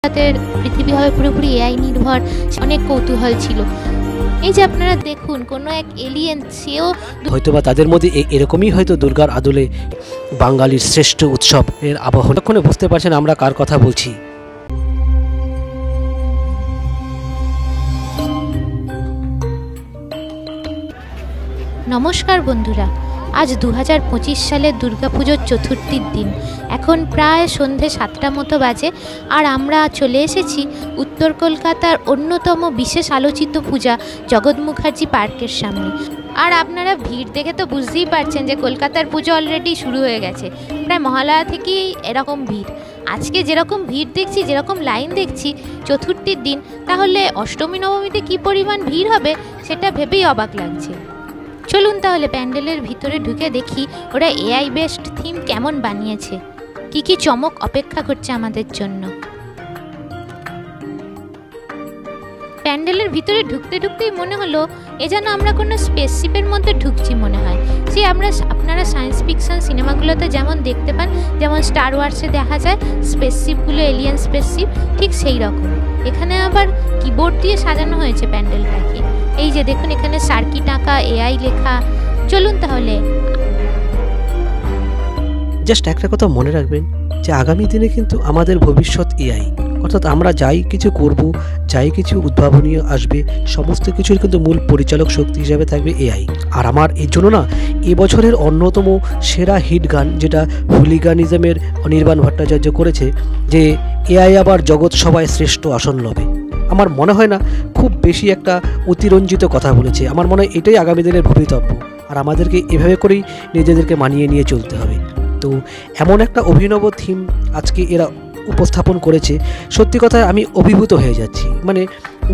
পৃথিবী হবে পুরোপুরি এআই নির্ভর, অনেক কৌতূহল ছিল। এই যে আপনারা দেখুন, কোনো এক এলিয়েন, সেও হয়তোবা তাদের মধ্যে এরকমই হয়তো দুর্গার আদলে বাঙালির শ্রেষ্ঠ উৎসব এর আবহ। তখনই বুঝতে পারছেন আমরা কার কথা বলছি। নমস্কার বন্ধুরা, আজ 2025 সালের দুর্গাপুজোর চতুর্থীর দিন। এখন প্রায় সন্ধে 7টা মতো বাজে, আর আমরা চলে এসেছি উত্তর কলকাতার অন্যতম বিশেষ আলোচিত পূজা জগৎ মুখার্জি পার্কের সামনে। আর আপনারা ভিড় দেখে তো বুঝতেই পারছেন যে কলকাতার পুজো অলরেডি শুরু হয়ে গেছে। প্রায় মহালয়া থেকেই এরকম ভিড়। আজকে যেরকম ভিড় দেখছি, যেরকম লাইন দেখছি চতুর্থীর দিন, তাহলে অষ্টমী নবমীতে কী পরিমাণ ভিড় হবে সেটা ভেবেই অবাক লাগছে। চলুন তাহলে প্যান্ডেলের ভিতরে ঢুকে দেখি ওরা এআই বেসড থিম কেমন বানিয়েছে, কি কি চমক অপেক্ষা করছে আমাদের জন্য। প্যান্ডেলের ভিতরে ঢুকতে ঢুকতেই মনে হলো এ যেন আমরা কোনো স্পেসশিপের মধ্যে ঢুকছি মনে হয়। সে আপনারা সায়েন্স ফিকশন সিনেমাগুলোতে যেমন দেখতে পান, যেমন স্টার ওয়ার্সে দেখা যায় স্পেসশিপগুলো, এলিয়েন স্পেসশিপ, ঠিক সেই রকম। এখানে আবার কিবোর্ড দিয়ে সাজানো হয়েছে প্যান্ডেলটাকে। এই যে দেখুন, এখানে সার্কিট আঁকা, এআই লেখা। চলুন তাহলে। জাস্ট একটা কথা মনে রাখবেন যে আগামী দিনে কিন্তু আমাদের ভবিষ্যৎ এআই, অর্থাৎ আমরা যাই কিছু করব, যাই কিছু উদ্ভাবনীয় আসবে, সমস্ত কিছুর কিন্তু মূল পরিচালক শক্তি হিসাবে থাকবে এআই। আর আমার এর জন্য না এবছরের অন্যতম সেরা হিট গান, যেটা হুলিগানিজমের অনির্বাণ ভট্টাচার্য করেছে, যে এআই আবার জগৎ সভায় শ্রেষ্ঠ আসন লবে, আমার মনে হয় না খুব বেশি একটা অতিরঞ্জিত কথা বলেছে। আমার মনে হয় এটাই আগামী দিনের ভবিতব্য, আর আমাদেরকে এভাবে করেই নিজেদেরকে মানিয়ে নিয়ে চলতে হবে। তো এমন একটা অভিনব থিম আজকে এরা উপস্থাপন করেছে, সত্যি কথা আমি অভিভূত হয়ে যাচ্ছি। মানে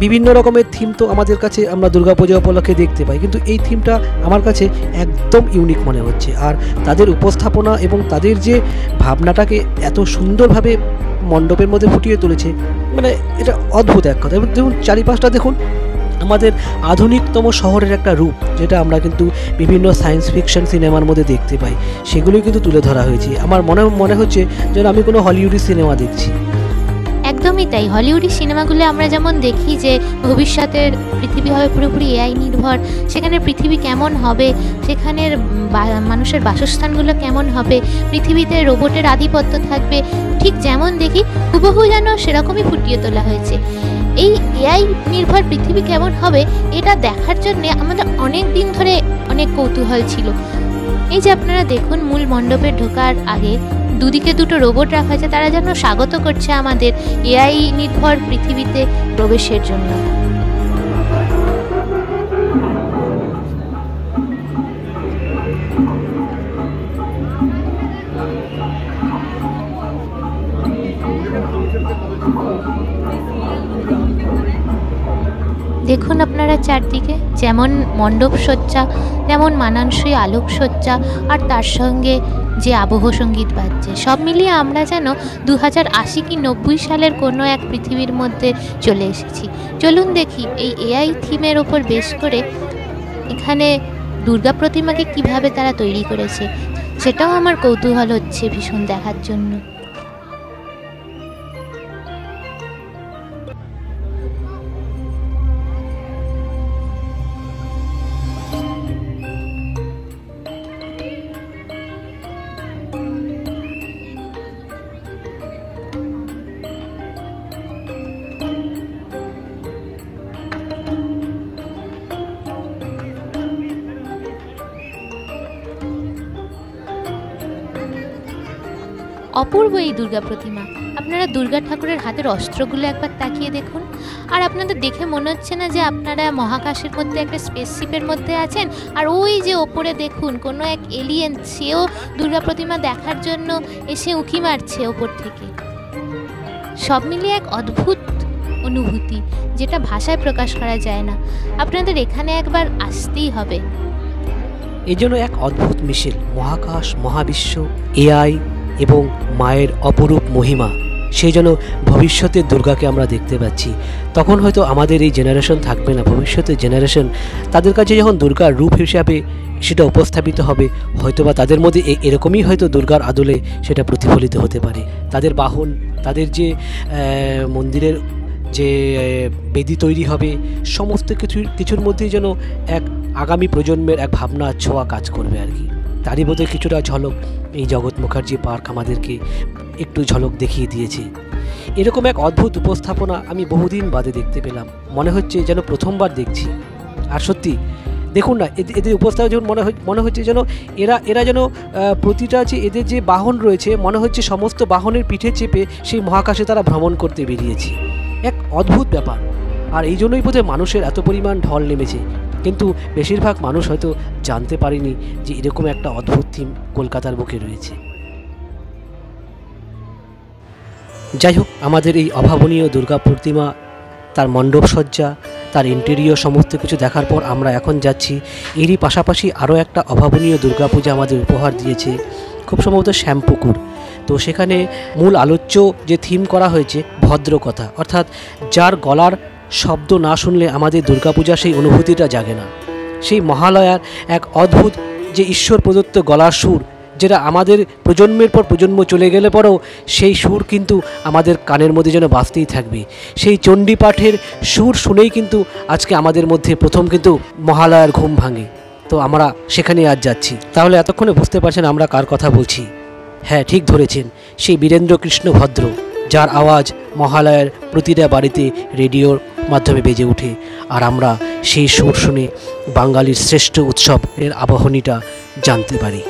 বিভিন্ন রকমের থিম তো আমাদের কাছে আমরা দুর্গাপূজা উপলক্ষে দেখতে পাই, কিন্তু এই থিমটা আমার কাছে একদম ইউনিক মনে হচ্ছে। আর তাদের উপস্থাপনা এবং তাদের যে ভাবনাটাকে এত সুন্দরভাবে মণ্ডপের মধ্যে ফুটিয়ে তুলেছে, মানে এটা অদ্ভুত এক কথা। এবং দেখুন চারিপাশটা দেখুন, আমাদের আধুনিকতম শহরের একটা রূপ, যেটা আমরা কিন্তু বিভিন্ন সায়েন্স ফিকশন সিনেমার মধ্যে দেখতে পাই, সেগুলোই কিন্তু তুলে ধরা হয়েছে। আমার মনে হচ্ছে যেন আমি কোনো হলিউডি সিনেমা দেখছি। একদমই তাই। হলিউডি সিনেমাগুলো আমরা যেমন দেখি যে ভবিষ্যতের পৃথিবী হবে পুরোপুরি এআই নির্ভর, সেখানে পৃথিবী কেমন হবে, সেখানের মানুষের বাসস্থানগুলো কেমন হবে, পৃথিবীতে রোবটের আধিপত্য থাকবে, ঠিক যেমন দেখি হুবহু যেন সেরকমই ফুটিয়ে তোলা হয়েছে। এই এআই নির্ভর পৃথিবী কেমন হবে এটা দেখার জন্য আমাদের অনেক দিন ধরে অনেক কৌতূহল ছিল। এই যে আপনারা দেখুন, মূল মণ্ডপে ঢোকার আগে দুদিকে দুটো রোবট রাখা আছে, তারা যেন স্বাগত করছে আমাদের এআই নির্ভর পৃথিবীতে প্রবেশের জন্য। দেখুন আপনারা চারদিকে যেমন মণ্ডপ সজ্জা, যেমন মানানসই আলোকসজ্জা, আর তার সঙ্গে যে আবহ সঙ্গীত বাজছে, সব মিলিয়ে আমরা যেন 2080 কি 90 সালের কোনো এক পৃথিবীর মধ্যে চলে এসেছি। চলুন দেখি এই এআই থিমের ওপর বেশ করে এখানে দুর্গা প্রতিমাকে কিভাবে তারা তৈরি করেছে, সেটাও আমার কৌতূহল হচ্ছে ভীষণ দেখার জন্য। অপূর্ব এই দুর্গা প্রতিমা। আপনারা দুর্গা ঠাকুরের হাতের অস্ত্রগুলো একবার তাকিয়ে দেখুন, আর আপনাদের দেখে মনে হচ্ছে না যে আপনারা মহাকাশের মধ্যে একটা স্পেসশিপের মধ্যে আছেন? আর ওই যে ওপরে দেখুন কোনো এক এলিয়েন, সেও দুর্গা প্রতিমা দেখার জন্য এসে উঁকি মারছে ওপর থেকে। সব মিলিয়ে এক অদ্ভুত অনুভূতি, যেটা ভাষায় প্রকাশ করা যায় না। আপনাদের এখানে একবার আসতেই হবে। এই জন্য এক অদ্ভুত মিশেল মহাকাশ, মহাবিশ্ব, এআই এবং মায়ের অপরূপ মহিমা, সেই জন্য ভবিষ্যতের দুর্গাকে আমরা দেখতে পাচ্ছি। তখন হয়তো আমাদের এই জেনারেশন থাকবে না, ভবিষ্যতের জেনারেশন তাদের কাছে যখন দুর্গার রূপ হিসাবে সেটা উপস্থাপিত হবে, হয়তোবা তাদের মধ্যে এরকমই হয়তো দুর্গার আদলে সেটা প্রতিফলিত হতে পারে। তাদের বাহন, তাদের যে মন্দিরের যে বেদি তৈরি হবে, সমস্ত কিছুর মধ্যেই যেন এক আগামী প্রজন্মের এক ভাবনা ছোঁয়া কাজ করবে আর কি। তারই বোধহয় কিছুটা ঝলক এই জগৎ মুখার্জি পার্ক আমাদেরকে একটু ঝলক দেখিয়ে দিয়েছে। এরকম এক অদ্ভুত উপস্থাপনা আমি বহুদিন বাদে দেখতে পেলাম, মনে হচ্ছে যেন প্রথমবার দেখছি। আর সত্যি দেখুন না, এদের উপস্থাপনা যেমন মনে হচ্ছে যেন এরা যেন প্রতিটা যে এদের যে বাহন রয়েছে, মনে হচ্ছে সমস্ত বাহনের পিঠে চেপে সেই মহাকাশে তারা ভ্রমণ করতে বেরিয়েছে। এক অদ্ভুত ব্যাপার। আর এই জন্যই বোধহয় মানুষের এত পরিমাণ ঢল নেমেছে, কিন্তু বেশিরভাগ মানুষ হয়তো জানতে পারেনি যে এরকম একটা অদ্ভুত থিম কলকাতার বুকে রয়েছে। যাই হোক, আমাদের এই অভাবনীয় দুর্গা প্রতিমা, তার মণ্ডপসজ্জা, তার ইন্টেরিয়র সমস্ত কিছু দেখার পর আমরা এখন যাচ্ছি এরই পাশাপাশি আরও একটা অভাবনীয় দুর্গাপূজা আমাদের উপহার দিয়েছে, খুব সম্ভবত শ্যামপুকুর। তো সেখানে মূল আলোচ্য যে থিম করা হয়েছে ভদ্রকথা, অর্থাৎ যার গলার শব্দ না শুনলে আমাদের দুর্গাপূজা সেই অনুভূতিটা জাগে না। সেই মহালয়ার এক অদ্ভুত যে ঈশ্বর প্রদত্ত গলার সুর, যেটা আমাদের প্রজন্মের পর প্রজন্ম চলে গেলে পরেও সেই সুর কিন্তু আমাদের কানের মধ্যে যেন বাজতেই থাকবে। সেই চণ্ডী পাঠের সুর শুনেই কিন্তু আজকে আমাদের মধ্যে প্রথম কিন্তু মহালয়ার ঘুম ভাঙে। তো আমরা সেখানে আজ যাচ্ছি। তাহলে এতক্ষণে বুঝতে পারছেন আমরা কার কথা বলছি। হ্যাঁ, ঠিক ধরেছেন, সেই বীরেন্দ্র কৃষ্ণ ভদ্র, যার আওয়াজ মহালয়ার প্রতিটা বাড়িতে রেডিওর মাধ্যমে বেজে ওঠে। আর আমরা সেই সুর শুনে বাঙালির শ্রেষ্ঠ উৎসবের আবাহনীটা জানতে পারি।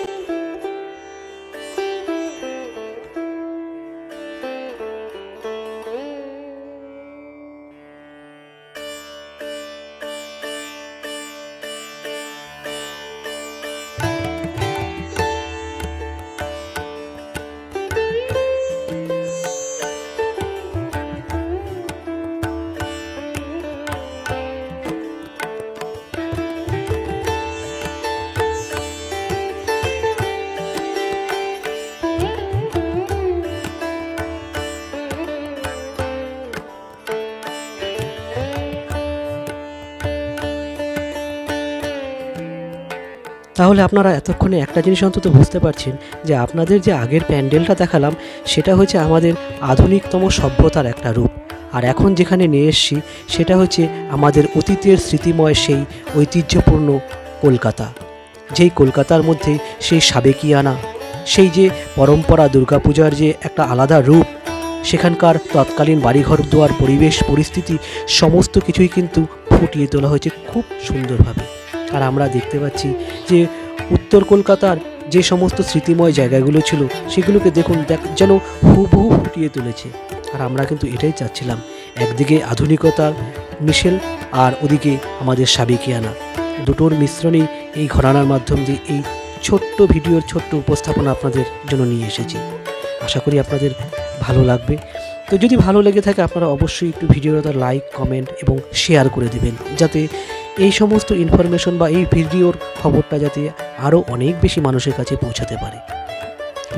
তাহলে আপনারা এতক্ষণে একটা জিনিস অন্তত বুঝতে পারছেন যে আপনাদের যে আগের প্যান্ডেলটা দেখালাম সেটা হচ্ছে আমাদের আধুনিকতম সভ্যতার একটা রূপ, আর এখন যেখানে নিয়ে এসেছি সেটা হচ্ছে আমাদের অতীতের স্মৃতিময় সেই ঐতিহ্যপূর্ণ কলকাতা। যেই কলকাতার মধ্যে সেই সাবেকিয়ানা, সেই যে পরম্পরা, দুর্গাপূজার যে একটা আলাদা রূপ, সেখানকার তৎকালীন বাড়িঘর দুয়ার, পরিবেশ, পরিস্থিতি সমস্ত কিছুই কিন্তু ফুটিয়ে তোলা হয়েছে খুব সুন্দরভাবে। আর আমরা দেখতে পাচ্ছি যে উত্তর কলকাতার যে সমস্ত স্মৃতিময় জায়গাগুলো ছিল সেগুলোকে দেখুন যেন হুবহু ফুটিয়ে তুলেছে। আর আমরা কিন্তু এটাই চাচ্ছিলাম, একদিকে আধুনিকতার মিশেল আর ওদিকে আমাদের সাবেকিয়ানা, দুটোর মিশ্রণেই এই ঘরানার মাধ্যম দিয়ে এই ছোট্ট ভিডিওর ছোট্ট উপস্থাপনা আপনাদের জন্য নিয়ে এসেছি। আশা করি আপনাদের ভালো লাগবে। তো যদি ভালো লেগে থাকে আপনারা অবশ্যই একটু ভিডিওটা লাইক, কমেন্ট এবং শেয়ার করে দিবেন, যাতে এই সমস্ত ইনফরমেশন বা এই ভিডিওর খবরটা যাতে আরও অনেক বেশি মানুষের কাছে পৌঁছাতে পারে।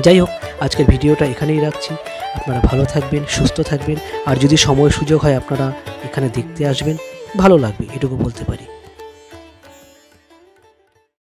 যাই হোক, আজকের ভিডিওটা এখানেই রাখছি। আপনারা ভালো থাকবেন, সুস্থ থাকবেন, আর যদি সময় সুযোগ হয় আপনারা এখানে দেখতে আসবেন, ভালো লাগবে, এটুকু বলতে পারি।